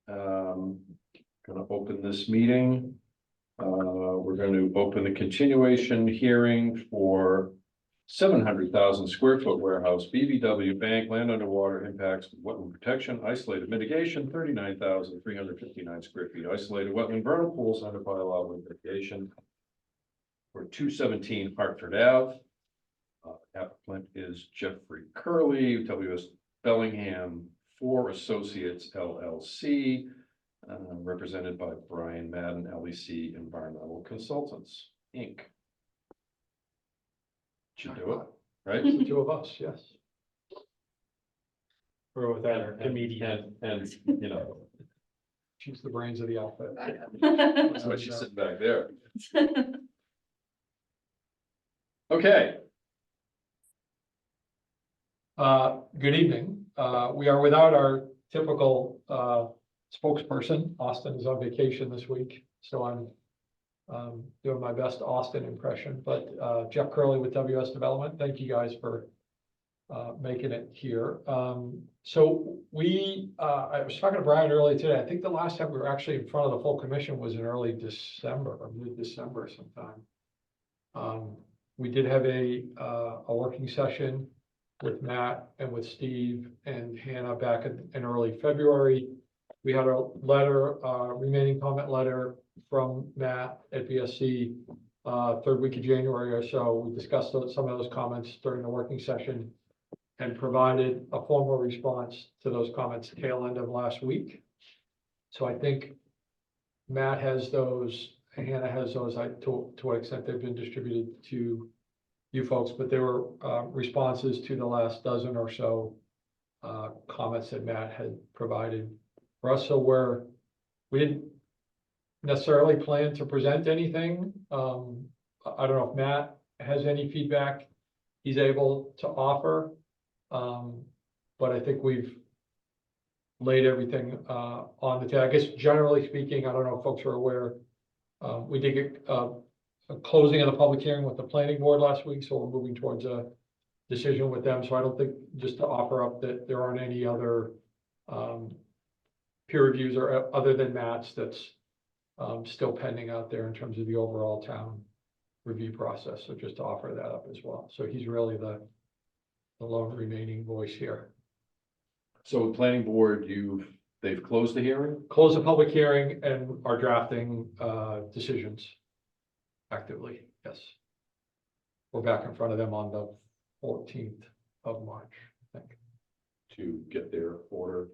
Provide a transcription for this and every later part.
Going to open this meeting. We're going to open the continuation hearing for 700,000 square foot warehouse, BBW Bank, land underwater impacts, wetland protection, isolated mitigation, 39,359 square feet, isolated wetland vernal pools under bylaw with mitigation for 217 Hartford Ave. Applicant is Jeffrey Curley, WS Bellingham 4 Associates LLC, represented by Brian Madden, LEC Environmental Consultants, Inc. Should do it, right? The two of us, yes. Or with that comedian. And, you know, She's the brains of the outfit. that's why she's sitting back there. Okay. Good evening. We are without our typical spokesperson. Austin is on vacation this week, so I'm doing my best Austin impression. But Jeff Curley with WS Development, thank you guys for making it here. So I was talking to Brian earlier today. I think the last time we were actually in front of the full commission was in early December or mid-December sometime. We did have a working session with Matt and with Steve and Hannah back in early February. We had a letter, remaining comment letter from Matt at BSC, third week of January or so. We discussed some of those comments during the working session and provided a formal response to those comments tail end of last week. So I think Matt has those, Hannah has those, to what extent they've been distributed to you folks, but there were responses to the last dozen or so comments that Matt had provided for us. So we didn't necessarily plan to present anything. I don't know if Matt has any feedback he's able to offer, but I think we've laid everything on the table. I guess generally speaking, I don't know if folks are aware, we did get a closing of the public hearing with the planning board last week, so we're moving towards a decision with them. So I don't think, just to offer up, that there aren't any other peer reviews or other than Matt's that's still pending out there in terms of the overall town review process. So just to offer that up as well. So he's really the lone remaining voice here. So planning board, they've closed the hearing? Close the public hearing and are drafting decisions actively, yes. We're back in front of them on the 14th of March, I think. To get their order.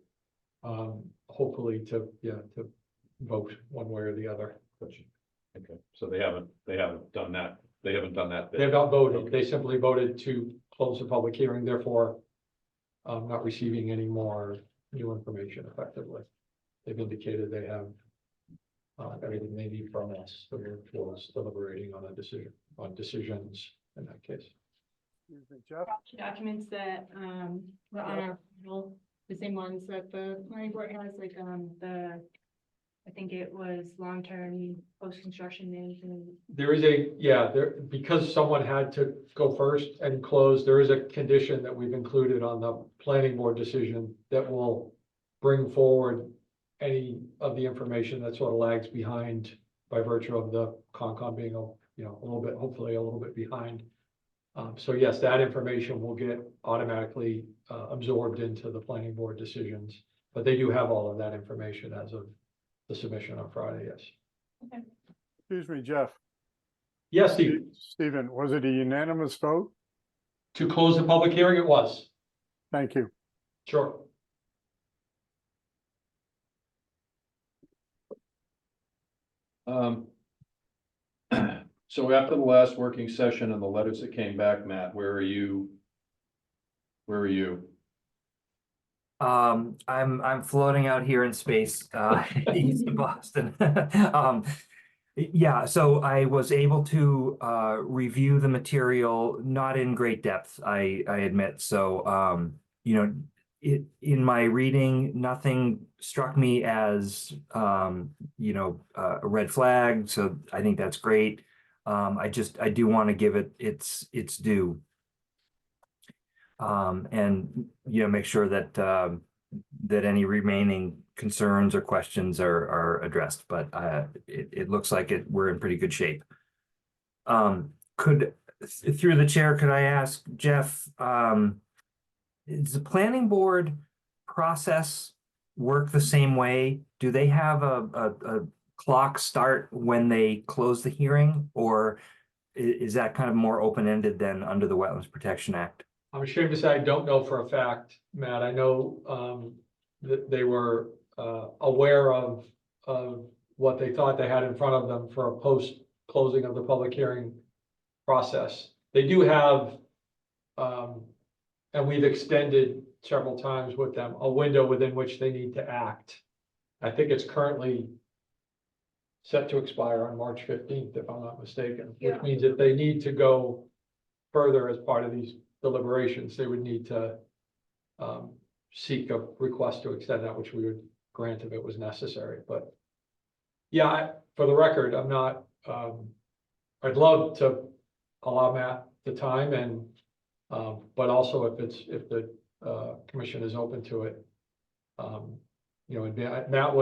Hopefully to vote one way or the other. Okay, so they haven't done that. They haven't done that. They have not voted. They simply voted to close the public hearing, therefore not receiving any more new information effectively. They've indicated they have everything they need from us, so we're towards deliberating on a decision, on decisions in that case. Jeff? Documents that were on our file, the same ones that the planning board has, like I think it was long-term post-construction management. There is because someone had to go first and close, there is a condition that we've included on the planning board decision that will bring forward any of the information that sort of lags behind by virtue of the Concom being a little bit, hopefully a little bit behind. So yes, that information will get automatically absorbed into the planning board decisions, but they do have all of that information as of the submission on Friday, yes. Okay. Excuse me, Jeff. Yes, Steve. Stephen, was it a unanimous vote? To close the public hearing, it was. Thank you. Sure. So after the last working session and the letters that came back, Matt, where are you? I'm floating out here in space, east of Boston. Yeah, so I was able to review the material, not in great depth, I admit. So in my reading, nothing struck me as a red flag. So I think that's great. I do want to give it its due. And make sure that that any remaining concerns or questions are addressed, but it looks like we're in pretty good shape. Through the chair, could I ask Jeff, does the planning board process work the same way? Do they have a clock start when they close the hearing, or is that kind of more open-ended than under the Wetlands Protection Act? I'm ashamed to say I don't know for a fact, Matt. I know that they were aware of what they thought they had in front of them for a post-closing of the public hearing process. They do have, and we've extended several times with them, a window within which they need to act. I think it's currently set to expire on March 15th, if I'm not mistaken, which means if they need to go further as part of these deliberations, they would need to seek a request to extend that, which we would grant if it was necessary. But yeah, for the record, I'm not, I'd love to allow Matt the time and, but also if the commission is open to it, you know, Matt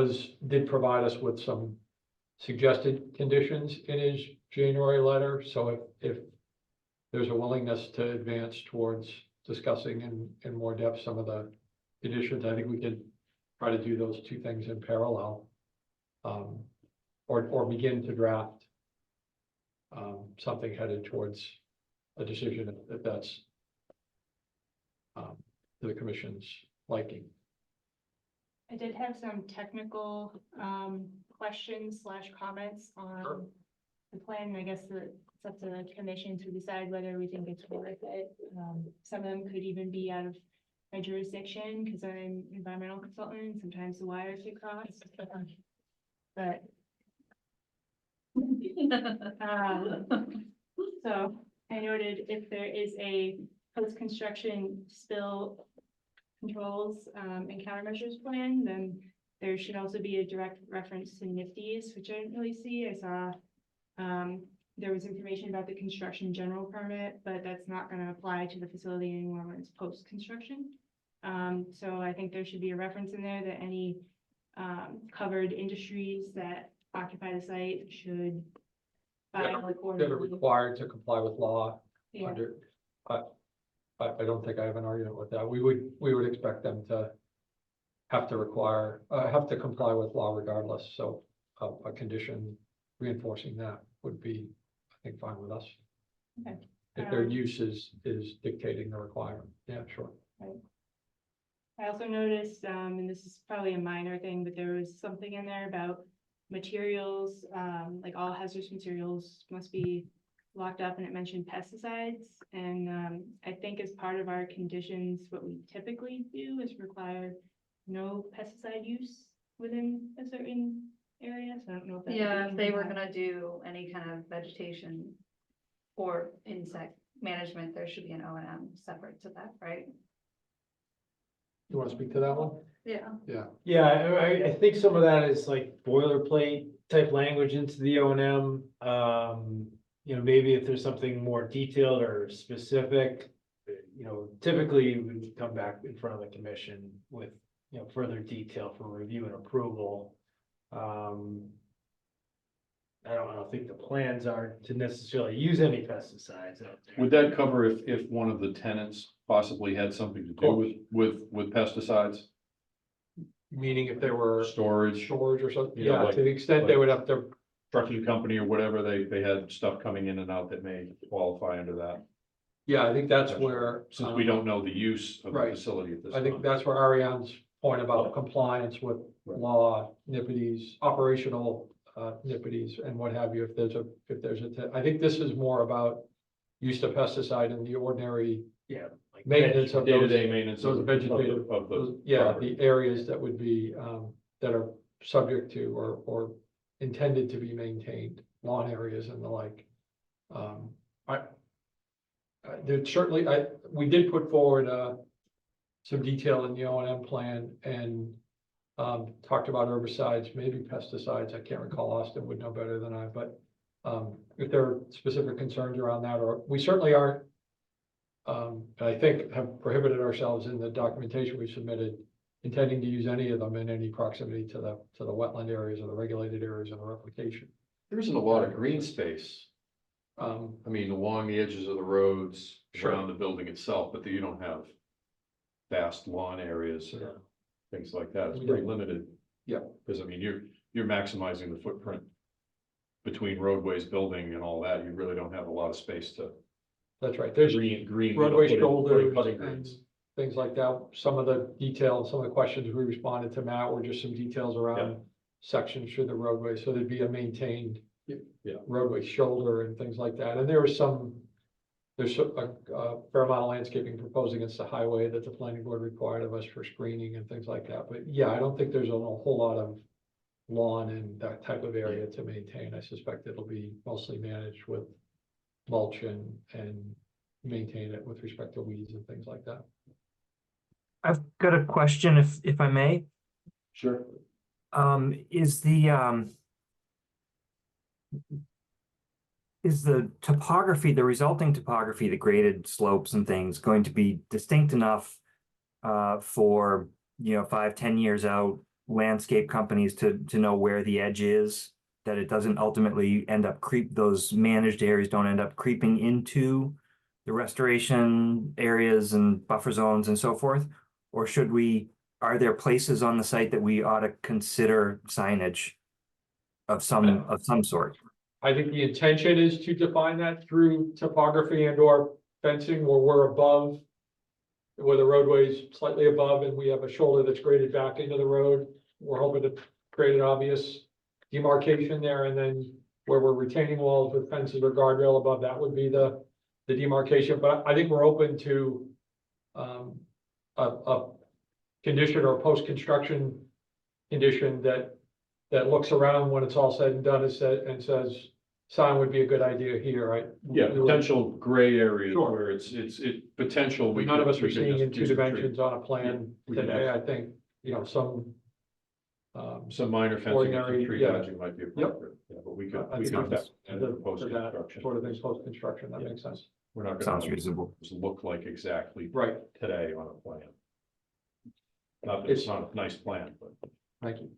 did provide us with some suggested conditions in his January letter. So if there's a willingness to advance towards discussing in more depth some of the conditions, I think we could try to do those two things in parallel, or begin to draft something headed towards a decision if that's to the commission's liking. I did have some technical questions / comments on Sure. the plan. I guess it's up to the commission to decide whether we think it's worth it. Some of them could even be out of my jurisdiction because I'm an environmental consultant and sometimes the wires get crossed. But so I noted if there is a post-construction spill controls and countermeasures plan, then there should also be a direct reference to NIFTIs, which I didn't really see. I saw there was information about the construction general permit, but that's not going to apply to the facility anymore when it's post-construction. So I think there should be a reference in there that any covered industries that occupy the site should file That are required to comply with law. Yeah. Under, I don't think I have an argument with that. We would expect them to have to comply with law regardless. So a condition reinforcing that would be, I think, fine with us. Okay. If their use is dictating the requirement. Yeah, sure. I also noticed, and this is probably a minor thing, but there was something in there about materials, like all hazardous materials must be locked up, and it mentioned pesticides. And I think as part of our conditions, what we typically do is require no pesticide use within a certain area. So I don't know if that. Yeah, if they were gonna do any kind of vegetation or insect management, there should be an O&M separate to that, right? You want to speak to that one? Yeah. Yeah. Yeah, I think some of that is like boilerplate type language into the O&M. You know, maybe if there's something more detailed or specific, you know, typically we would come back in front of the commission with, you know, further detail for review and approval. I don't think the plans are to necessarily use any pesticides out there. Would that cover if one of the tenants possibly had something to do with pesticides? Meaning if there were Storage, storage or something, You know, yeah, like- to the extent they would have to. trucking company or whatever, they had stuff coming in and out that may qualify under that. Yeah, I think that's where. Since we don't know the use of the Right. facility at this I think time. that's where Ariane's point about compliance with Right. law, NIPDs, operational NIPDs and what have you, I think this is more about use of pesticide in the ordinary Yeah. Like maintenance of those, Day-to-day maintenance those of vegetative, of those- the. yeah, property. the areas that would be, that are subject to or intended to be maintained, lawn areas and the like. There certainly, we did put forward, some detail in the O&M plan and, talked about herbicides, maybe pesticides. I can't recall. Austin would know better than I, but, if there are specific concerns around that, or we certainly aren't, and I think have prohibited ourselves in the documentation we submitted intending to use any of them in any proximity to the wetland areas or the regulated areas of the replication. There isn't a lot of green space. Um, I mean, along the edges of the roads, Sure. around the building itself, but you don't have vast lawn areas Yeah. or things like that. It's We pretty don't. limited. Yeah. Because I mean, you're maximizing the footprint between roadways, building and all that. You really don't have a lot of space to That's right. There's green. roadway put in shoulders putting and greens. things like that. Some of the details, some of the questions we responded to Matt were just some details around sections through the roadway, so there'd be a maintained Yeah. roadway shoulder and things like that. And there was there's a fair amount of landscaping proposed against the highway that the planning board required of us for screening and things like that. But yeah, I don't think there's a whole lot of lawn and that type of area to maintain. I suspect it'll be mostly managed with mulch and maintain it with respect to weeds and things like that. I've got a question if I may. Sure. Is the topography, the resulting topography, the graded slopes and things going to be distinct enough for, 5-10 years out, landscape companies to know where the edge is, that it doesn't ultimately end up those managed areas don't end up creeping into the restoration areas and buffer zones and so forth? Or are there places on the site that we ought to consider signage of some sort? I think the intention is to define that through topography and or fencing where we're above, where the roadway's slightly above and we have a shoulder that's graded back into the road. We're hoping to create an obvious demarcation there, and then where we're retaining walls with fences or guardrail above, that would be the demarcation. But I think we're open to a condition or post-construction condition that looks around when it's all said and done and says, sign would be a good idea here, right? Yeah, We would- potential gray areas Sure. where it's potential. None of us we are could seeing just in do two some dimensions on a plan we can today. just- I think, some Some minor fencing and Ordinary, some tree yeah. dodging might be appropriate. Yeah, but we could, I we think could that's- have the- post for that construction. sort of things post-construction, that makes sense. We're not Sounds gonna reasonable. look like exactly Right, today on a plan. Not that it's not a nice plan, but. thank you.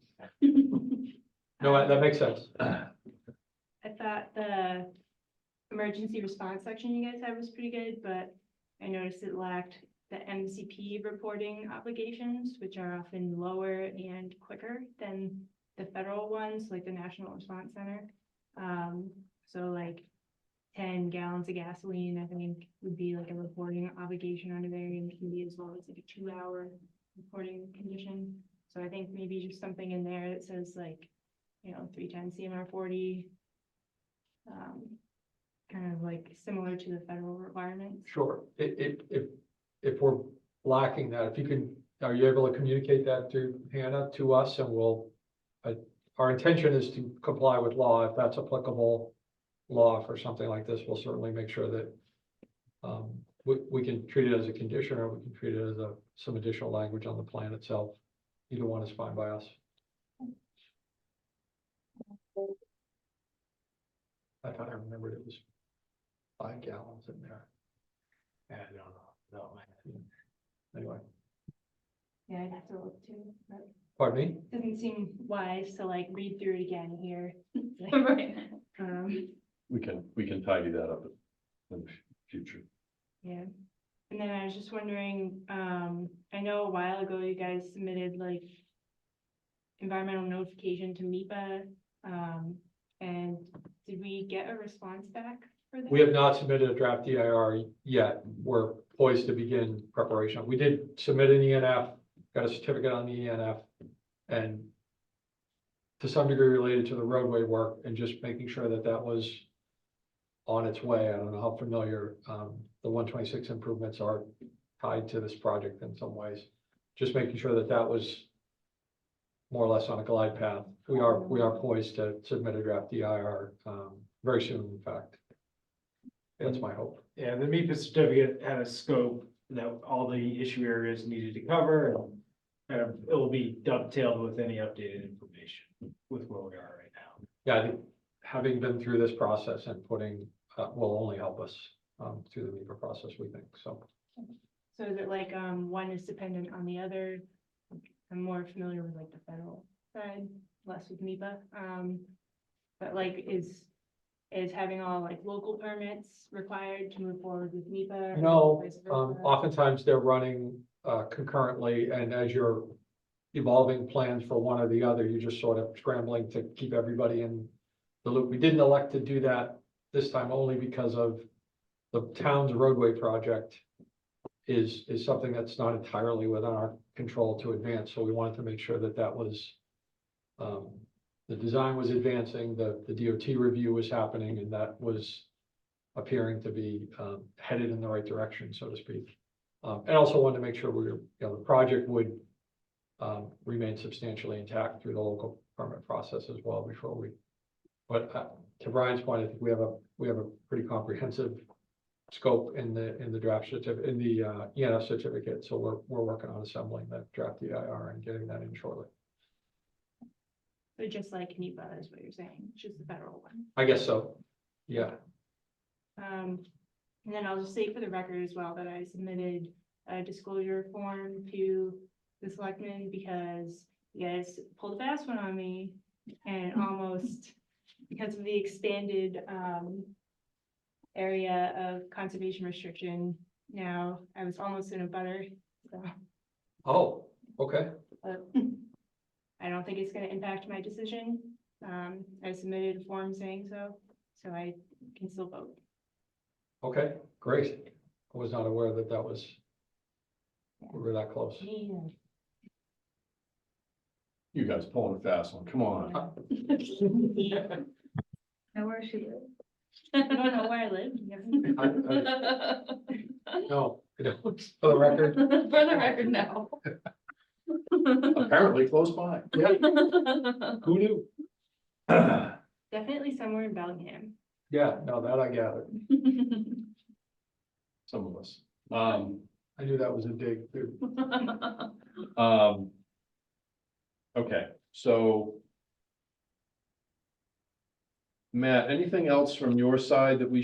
No, that makes sense. I thought the emergency response section you guys had was pretty good, but I noticed it lacked the MCP reporting obligations, which are often lower and quicker than the federal ones, like the National Response Center. So like 10 gallons of gasoline, I think would be like a reporting obligation under there, and it can be as low as like a 2-hour reporting condition. So I think maybe just something in there that says like, 310 CMR 40. Kind of like similar to the federal requirements. Sure. If we're lacking that, are you able to communicate that to Hannah, to us, and our intention is to comply with law. If that's applicable law for something like this, we'll certainly make sure that we can treat it as a condition, or we can treat it as some additional language on the plan itself. Either one is fine by us. I thought I remembered it was 5 gallons in there. I don't know. No. Anyway, Yeah, I'd have to look too, but pardon me? doesn't seem wise to like read through it again here. Right. We can tidy that up in the future. Yeah, and then I was just wondering, I know a while ago you guys submitted like environmental notification to MIPA, and did we get a response back for that? We have not submitted a draft DIR yet. We're poised to begin preparation. We did submit an ENF, got a certificate on the ENF, and to some degree related to the roadway work and just making sure that that was on its way. I don't know how familiar the 126 improvements are tied to this project in some ways. Just making sure that that was more or less on a glide path. We are poised to submit a draft DIR very soon, in fact. That's my hope. Yeah, the MIPA certificate had a scope that all the issue areas needed to cover, and kind of it will be dovetailed with any updated information with where we are right now. Yeah, I think having been through this process and putting will only help us through the MIPA process, we think. So So is it like, one is dependent on the other? I'm more familiar with like the federal side, less with NEPA. But like, is having all like local permits required to move forward with NEPA? or No, vice versa? oftentimes they're running concurrently, and as you're evolving plans for one or the other, you're just sort of scrambling to keep everybody in the loop. We didn't elect to do that this time only because of the town's roadway project is something that's not entirely within our control to advance, so we wanted to make sure that that was the design was advancing, the DOT review was happening, and that was appearing to be headed in the right direction, so to speak. And also wanted to make sure the project would remain substantially intact through the local permit process as well before we. But to Brian's point, I think we have a pretty comprehensive scope in the draft certificate, in the ENF certificate, so we're working on assembling that draft EIR and getting that in shortly. But just like NEPA is what you're saying, just the federal one. I guess so, yeah. And then I'll just say for the record as well that I submitted a disclosure form to the selectmen because you guys pulled a fast one on me and almost, because of the expanded area of conservation restriction. Now, I was almost in a butter, so Oh, okay, I don't think it's gonna impact my decision. I submitted a form saying so I can still vote. okay, great. I was not aware that we were that close. You guys pulling a fast one, come on. Know where she is. I don't know where I live. No, I don't. For the record. For the record, no. Apparently close by. Who knew? Definitely somewhere in Bellingham. Yeah, no, that I gathered. Some of us. I knew that was a dig, too. Okay, so. Matt, anything else from your side that we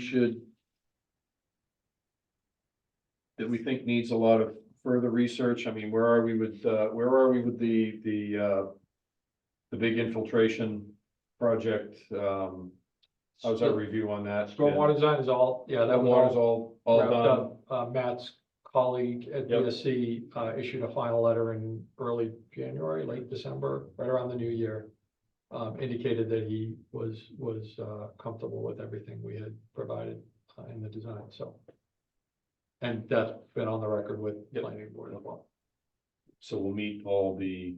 think needs a lot of further research? I mean, where are we with the big infiltration project? How's our review on that? Stormwater design is all, yeah, that was Water's all all wrapped done. up. Matt's colleague at Yep. BSC issued a final letter in early January, late December, right around the new year. Indicated that he was comfortable with everything we had provided in the design, so. And that's been on the record with the planning board as well. So we'll meet all the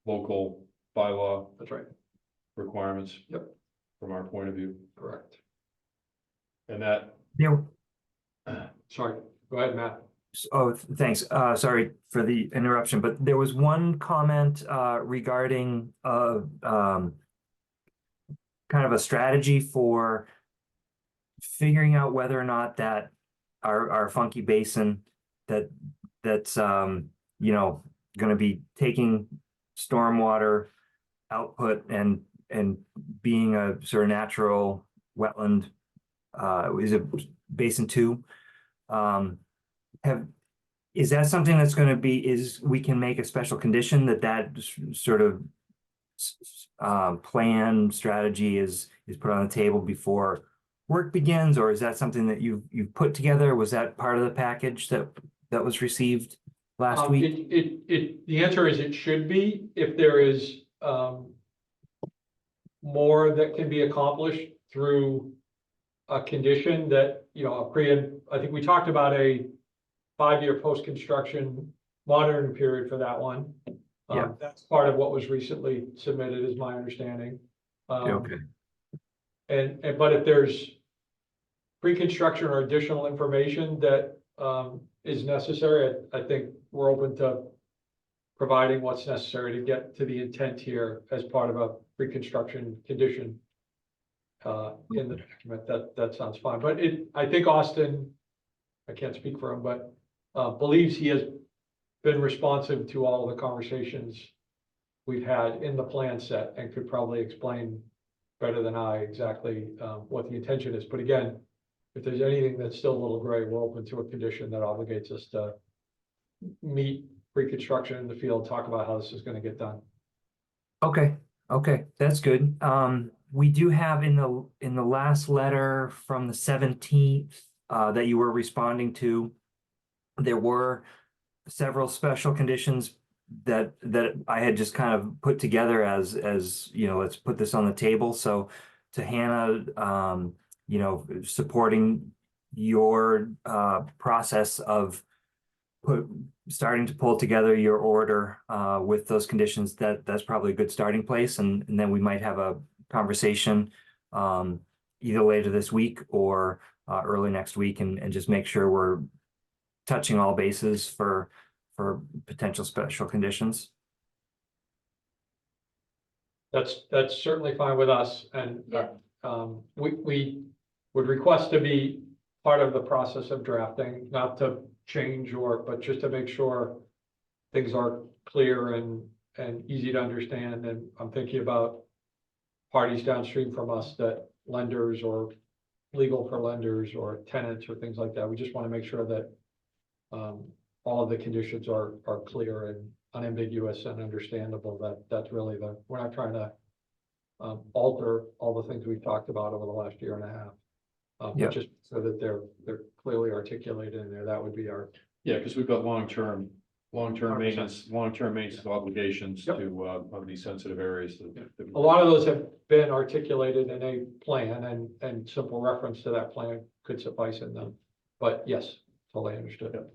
local bylaw That's right, requirements. Yep. From our point of view, correct. and that, There, Sorry, go ahead, Matt. thanks. Sorry for the interruption, but there was one comment regarding kind of a strategy for figuring out whether or not that our funky basin that's going to be taking stormwater output and being a sort of natural wetland is a basin 2. Is that something that's going to be, we can make a special condition that sort of plan strategy is put on the table before work begins, or is that something that you've put together? Was that part of the package that was received last week? The answer is it should be, if there is more that can be accomplished through a condition that, I think we talked about a 5-year post-construction monitoring period for that one. Yeah. That's part of what was recently submitted, is my understanding. Okay. But if there's pre-construction or additional information that is necessary, I think we're open to providing what's necessary to get to the intent here as part of a pre-construction condition in the document. That sounds fine. But I think Austin, I can't speak for him, but believes he has been responsive to all of the conversations we've had in the plan set and could probably explain better than I exactly what the intention is. But again, if there's anything that's still a little gray, we're open to a condition that obligates us to meet pre-construction in the field, talk about how this is gonna get done. Okay, okay, that's good. We do have in the last letter from the 17th, that you were responding to, there were several special conditions that I had just kind of put together as, you know, let's put this on the table. So to Hannah, you know, supporting your process of starting to pull together your order with those conditions, that's probably a good starting place, and then we might have a conversation either later this week or early next week, and just make sure we're touching all bases for potential special conditions. That's certainly fine with us, and Yeah. we would request to be part of the process of drafting, not to change but just to make sure things are clear and easy to understand, and I'm thinking about parties downstream from us, that lenders or legal for lenders or tenants or things like that. We just want to make sure that all of the conditions are clear and unambiguous and understandable. That's really we're not trying to alter all the things we've talked about over the last year and a half. Yeah. Just so that they're clearly articulated in there. That would be our, Yeah, because we've got long-term 100%. maintenance obligations Yep. to, of these sensitive areas. a lot of those have been articulated in a plan, and simple reference to that plan could suffice in them. But yes, totally understood.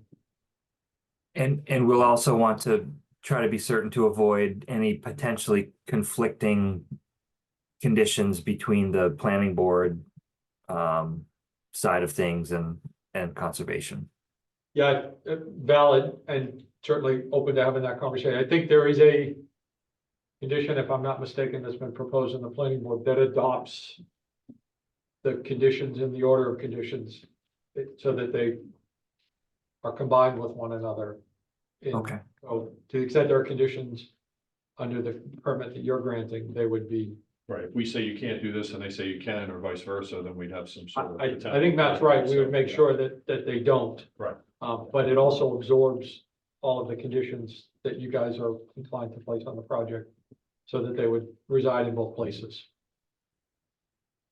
And we'll also want to try to be certain to avoid any potentially conflicting conditions between the planning board side of things and conservation. Yeah, valid, and certainly open to having that conversation. I think there is a condition, if I'm not mistaken, that's been proposed in the planning board that adopts the conditions in the order of conditions, so that they are combined with one another. Okay. So to the extent there are conditions under the permit that you're granting, they would be. Right, if we say you can't do this and they say you can, or vice versa, then we'd have some sort of. I think that's right. We would make sure that they don't. Right. But it also absorbs all of the conditions that you guys are inclined to place on the project, so that they would reside in both places.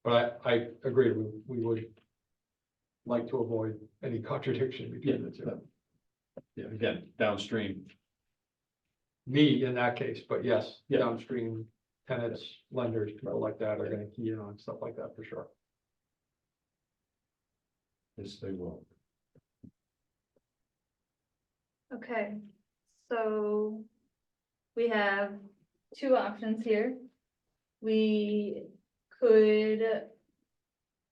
But I agree, we would like to avoid any contradiction between the two. Yeah, again, downstream, Me in that case, but yes, Yeah. downstream tenants, lenders, people like that are gonna key in on stuff like that for sure. yes, they will. Okay, so we have two options here. We could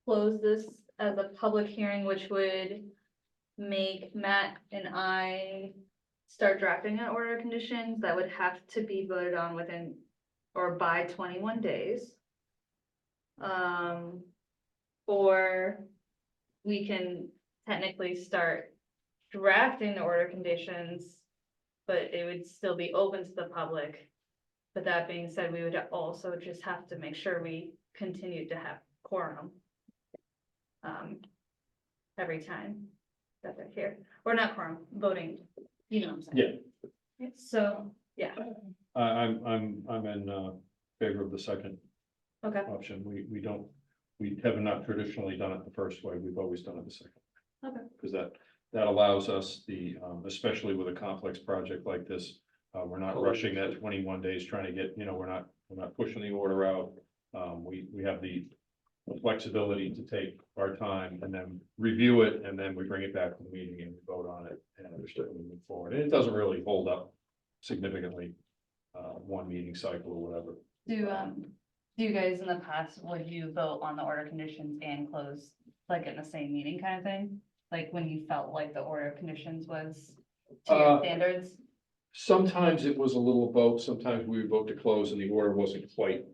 close this as a public hearing, which would make Matt and I start drafting an order of conditions that would have to be voted on within or by 21 days. Or we can technically start drafting the order conditions, but it would still be open to the public. But that being said, we would also just have to make sure we continue to have quorum every time that they're here, or not quorum, voting, you know what I'm saying? Yeah. So, yeah, I'm in favor of the second okay, option. We have not traditionally done it the first way. We've always done it the second. Okay. Because that allows us especially with a complex project like this, we're not rushing that 21 days trying to get, we're not pushing the order out. We have the flexibility to take our time and then review it, and then we bring it back to the meeting and we vote on it and understand we move forward. And it doesn't really hold up significantly, one meeting cycle or whatever. do you guys in the past, would you vote on the order conditions and close like in the same meeting kind of thing? Like when you felt like the order of conditions was to your standards? Sometimes it was a little both. Sometimes we would vote to close and the order wasn't quite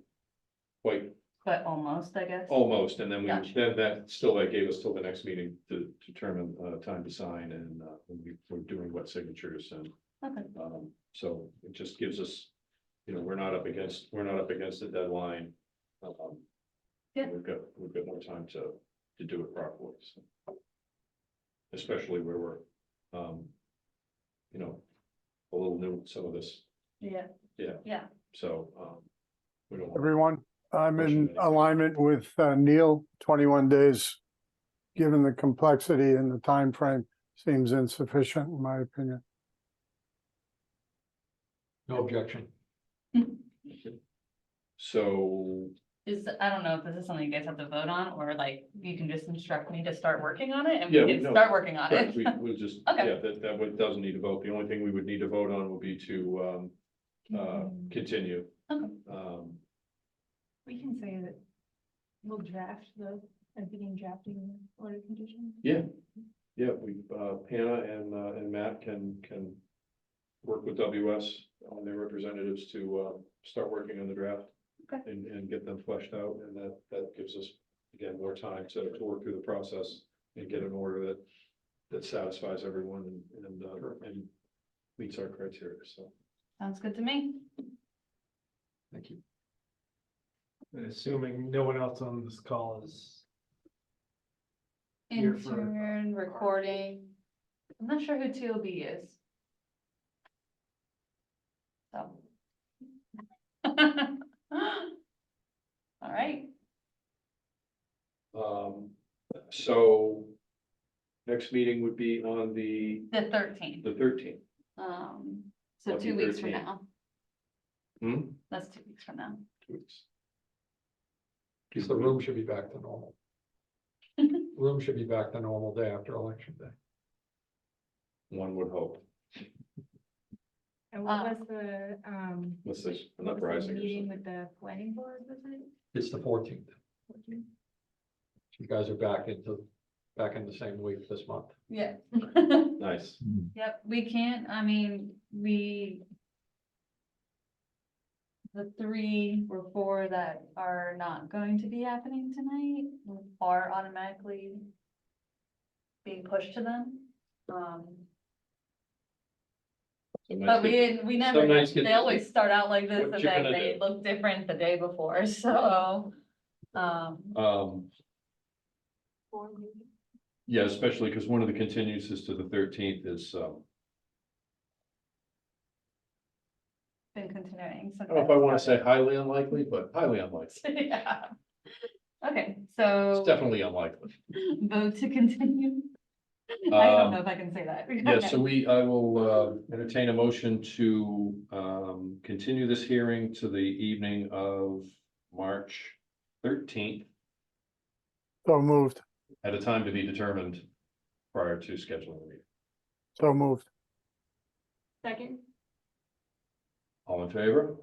But almost, I guess. almost. And then Gotcha. that gave us till the next meeting to determine time to sign, and when we're doing wet signatures, and Okay, so it just gives us, we're not up against the deadline. Yeah. We've got more time to do it properly, so. Especially where we're, a little new, some of this, Yeah. Yeah. Yeah. so, we don't want. Everyone, I'm Motion in made. alignment with Neil, 21 days. Given the complexity and the time frame, seems insufficient in my opinion. No objection. So, I don't know if this is something you guys have to vote on, or like, you can just instruct me to start working on it and Yeah, we can no, start working on correct, it. we'll just, Okay. yeah, doesn't need a vote. The only thing we would need to vote on would be to, continue. Okay. We can say that we'll draft and begin drafting order conditions. Yeah, Hannah and Matt can work with WS on their representatives to, start working on the draft. Okay. And get them fleshed out, and that gives us, again, more time to work through the process and get an order that satisfies everyone and meets our criteria, so. Sounds good to me. Thank you. And assuming no one else on this call is. Here for- Intern, recording. I'm not sure who TOB is. So. All right, So next meeting would be on the the 13th, 13th. so Lucky 2 weeks from 13. now. Hmm? That's 2 weeks from now. 2 weeks. Because the room should be back to normal. Room should be back to normal day after election day. One would hope. And what was the, Let's say, an what was the uprising or meeting something. with the planning board, was it? It's the 14th. You guys are back in the same week this month. Yeah. Nice. Yep, we can't, the 3 or 4 that are not going to be happening tonight are automatically being pushed to them. So nice But get- we never, nights get they always start out like this What and you then gonna they do? look different the day before, so. Yeah, especially because one of the continuances to the 13th is, Been continuing. I don't know if I want to say highly unlikely, but highly unlikely. Yeah. Okay, It's so definitely unlikely. vote to continue. I don't know if I can say that. Yeah, so I will entertain a motion to continue this hearing to the evening of March 13th So moved, at a time to be determined prior to scheduling the meeting. so moved. Second? All in favor?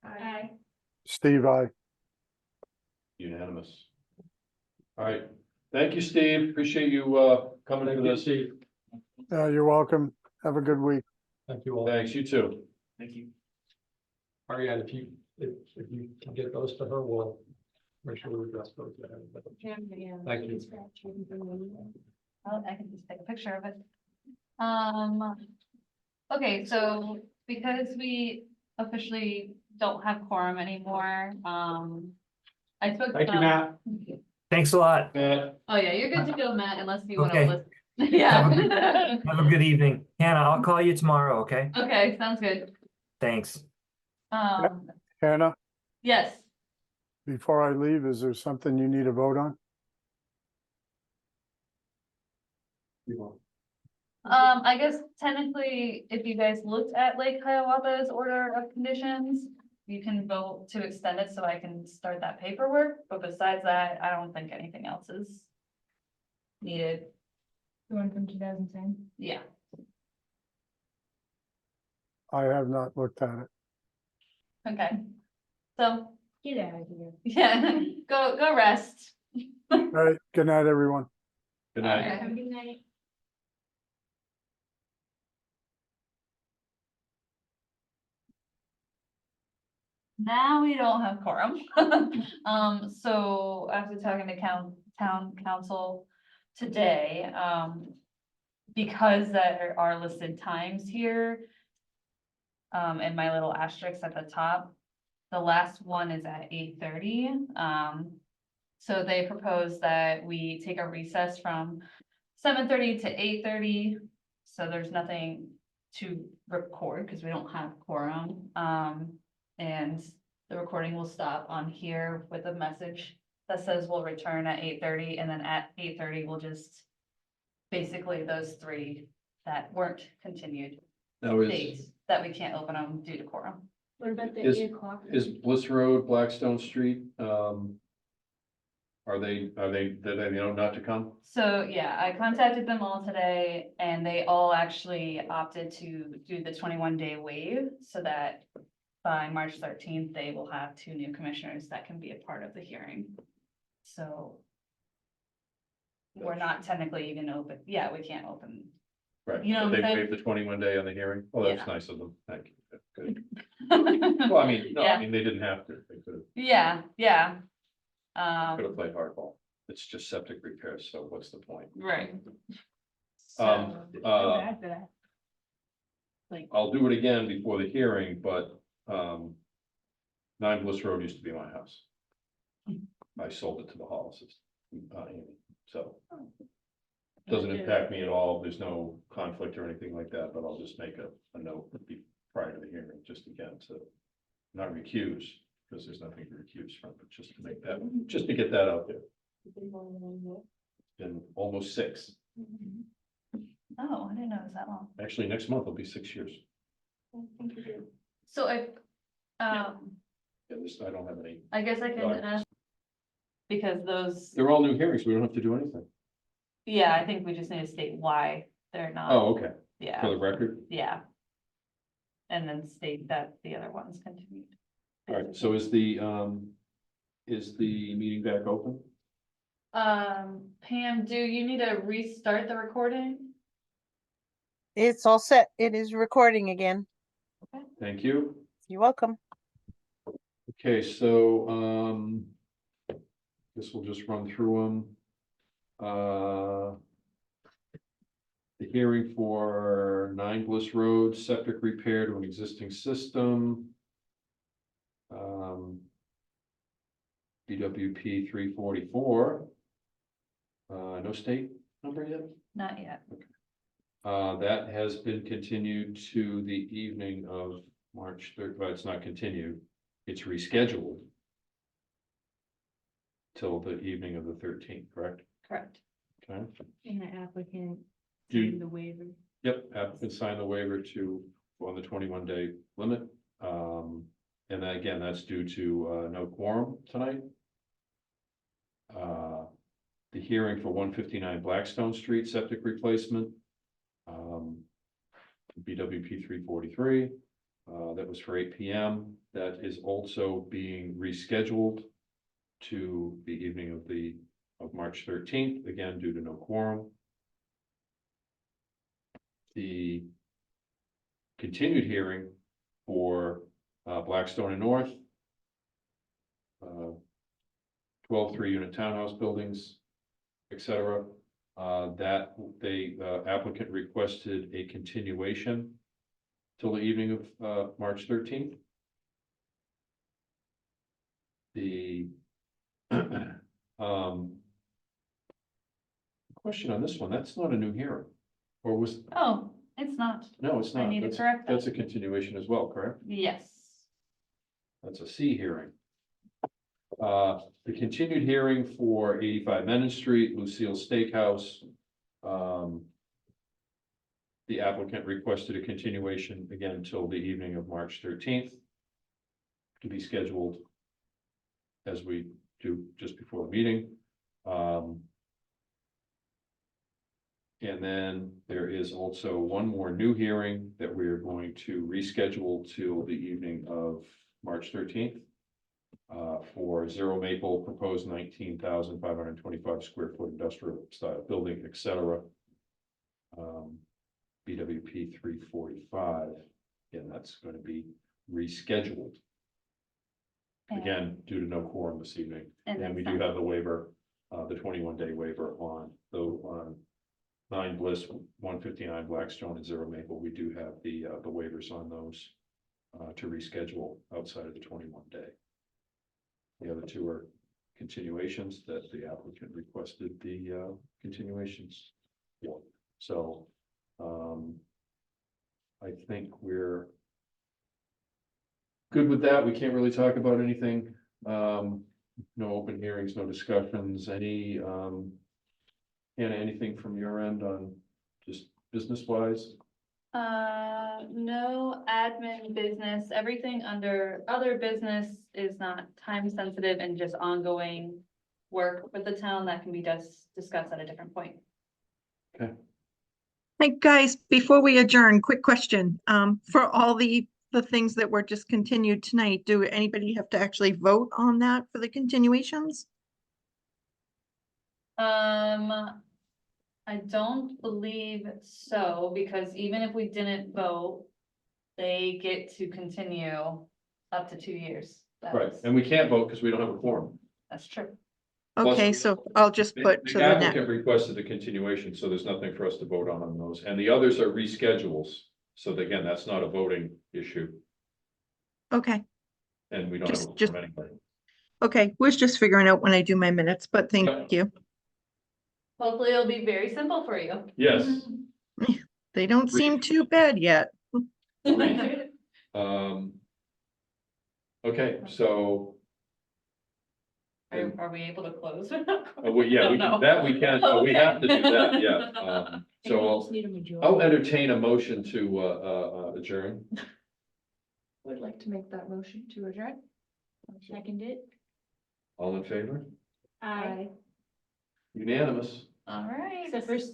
Aye. Steve, I. Unanimous. All right. Thank you, Steve. Appreciate you coming to Thank you, this. Steve. You're welcome. Have a good week. Thank you all. Thanks, you too. Thank you. Ariane, if you can get those to her, we'll make sure we address those. Thank you. Oh, I can just take a picture of it. Okay, so because we officially don't have quorum anymore, I spoke. Thank you, Matt. Thanks a lot. Matt, Oh, yeah, you're good to go, Matt, unless you want to Okay. listen. Yeah. Have a good evening. Hannah, I'll call you tomorrow, okay? Okay, sounds good. Thanks. Hannah, Yes, before I leave, is there something you need to vote on? I guess technically, if you guys looked at Lake Hiawatha's order of conditions, you can vote to extend it so I can start that paperwork, but besides that, I don't think anything else is needed. The one from 2010? Yeah, I have not looked at it. okay. So, Get out of here. yeah, go rest. All right, good night, everyone. good night. Alright. Have a good night. Now we don't have quorum. So after talking to town council today, because there are listed times here, and my little asterisk at the top, the last one is at 8:30. So they propose that we take a recess from 7:30 to 8:30. So there's nothing to record, because we don't have quorum. And the recording will stop on here with a message that says we'll return at 8:30, and then at 8:30, we'll just basically those three that weren't continued Now dates that we can't open them due to quorum. What about the Is- 8 o'clock? is Bliss Road, Blackstone Street, are they, did they know not to come? So, yeah, I contacted them all today and they all actually opted to do the 21-day waive so that by March 13th, they will have 2 new commissioners that can be a part of the hearing. So we're not technically even open. Yeah, we can't open. Right, You know but what I'm they saying? waived the 21-day on the hearing? Oh, that's Yeah. nice of them, thank you. Good. Well, I mean, no, Yeah. I mean, they didn't have to, they could Yeah, yeah. have played hardball. It's just septic repairs, so what's the point? Right. Um, So, Bad for that. Like, I'll do it again before the hearing, but, 9 Bliss Road used to be my house. I sold it to the Hollises, so. Doesn't impact me at all, there's no conflict or anything like that, but I'll just make a note prior to the hearing, just again to not recuse, because there's nothing to recuse from, but just to make that, just to get that out there. Been almost 6, oh, I didn't know it was that long. actually, next month will be 6 years. So if, Yeah, I don't have any, I guess I can Right. ask. Because those, they're all new hearings, we don't have to do anything. yeah, I think we just need to state why they're not. Oh, okay, for Yeah, the record, yeah. And then state that the other ones continued. all right, so is the meeting back open? Pam, do you need to restart the recording? It's all set. It is recording again. Thank you. You're welcome. Okay, so, guess we'll just run through them. The hearing for 9 Bliss Road, septic repair to an existing system. BWP 344. No state number yet? Not yet. That has been continued to the evening of March 3rd, but it's not continued, it's rescheduled till the evening of the 13th, correct? Correct. Okay. and the applicant Do- signed the waiver. Yep, applicant signed the waiver on the 21-day limit. And then again, that's due to, no quorum tonight. The hearing for 159 Blackstone Street septic replacement. BWP 343, that was for 8 PM. That is also being rescheduled to the evening of March 13th, again, due to no quorum. The continued hearing for Blackstone and North. 12 3-unit townhouse buildings, etc. That the applicant requested a continuation till the evening of March 13th. The question on this one, that's not a new hearing, or was, Oh, it's not. no, it's I not. need to That's- correct that. That's a continuation as well, correct? Yes. That's a C hearing. The continued hearing for 85 Menon Street, Lucille Steakhouse. The applicant requested a continuation again until the evening of March 13th. To be scheduled as we do just before the meeting. And then there is also one more new hearing that we are going to reschedule till the evening of March 13th. For Zero Maple, proposed 19,525 square foot industrial style building, etc. BWP 345, again, that's going to be rescheduled. And- Again, due to no quorum this evening, and we do then have the waiver, the 21-day waiver on 9 Bliss, 159 Blackstone and Zero Maple. We do have the waivers on those to reschedule outside of the 21-day. The other two are continuations that the applicant requested the continuations for. So I think we're good with that. We can't really talk about anything. No open hearings, no discussions, Hannah, anything from your end on just business wise? No admin business, everything under other business is not time sensitive and just ongoing work with the town that can be discussed at a different point. Hey, guys, before we adjourn, quick question. For all the things that were discontinued tonight, do anybody have to actually vote on that for the continuations? I don't believe so, because even if we didn't vote, they get to continue up to 2 years. Right, and we can't vote because we don't have a quorum. That's true. Plus, Okay, so I'll just put to The the next. applicant requested the continuation, so there's nothing for us to vote on those, and the others are reschedules. So again, that's not a voting issue, Okay, and we don't have a Just- quorum anyway. okay, was just figuring out when I do my minutes, but thank Yep. you. Hopefully it'll be very simple for you. Yes. They don't seem too bad yet. Okay, so, Are we able to close? well, yeah, we No. can, that we can, we have to do that, yeah. So I'll entertain a motion to adjourn. Would like to make that motion to adjourn. Second it. All in favor? Aye. Unanimous. All right. Except for